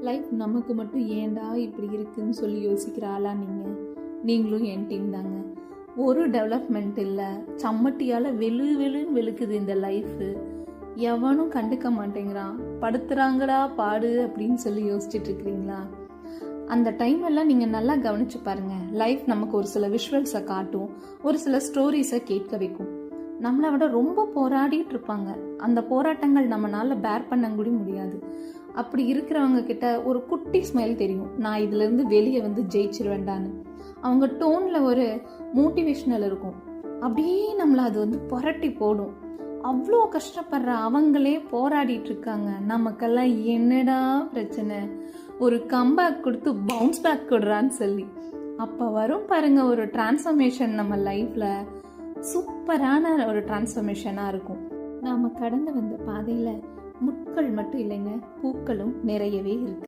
Life நமக்கு மட்டும் ஏன்டா இப்படி இருக்குன்னு சொல்லி யோசிக்கிற ஆளா நீங்களும் என் டீம் தாங்க. ஒரு டெவலப்மெண்ட் இல்லை, சம்மட்டியால் வெளுன்னு வெளுக்குது இந்த லைஃபு. எவனும் கண்டுக்க மாட்டேங்கிறான், படுத்துறாங்கடா பாடு அப்படின்னு சொல்லி யோசிச்சுட்டு இருக்கிறீங்களா? அந்த டைம் எல்லாம் நீங்கள் நல்லா கவனிச்சு பாருங்க. லைஃப் நமக்கு ஒரு சில விஷுவல்ஸை காட்டும், ஒரு சில ஸ்டோரிஸை கேட்க வைக்கும். நம்மளை விட ரொம்ப போராடிட்டு இருப்பாங்க. அந்த போராட்டங்கள் நம்மளால பேர் பண்ண கூட முடியாது. அப்படி இருக்கிறவங்க கிட்ட ஒரு குட்டி ஸ்மைல் தெரியும், நான் இதுல இருந்து வெளியே வந்து ஜெயிச்சிருவேண்டான்னு. அவங்க டோன்ல ஒரு மோட்டிவேஷனல் இருக்கும். அப்படியே நம்மளை அது வந்து புரட்டி போடும். அவ்வளோ கஷ்டப்படுற அவங்களே போராடிட்டு இருக்காங்க. நமக்கெல்லாம் என்னடா பிரச்சனை, ஒரு கம்பேக் கொடுத்து பவுன்ஸ் பேக் கொடுறான்னு சொல்லி. அப்போ வரும் பாருங்க ஒரு டிரான்ஸ்ஃபர்மேஷன் நம்ம லைஃப்ல. சூப்பரான ஒரு டிரான்ஸ்ஃபர்மேஷனாக இருக்கும். நாம் கடந்து வந்த பாதையில் முட்கள் மட்டும் இல்லைங்க, பூக்களும் நிறையவே இருக்கு.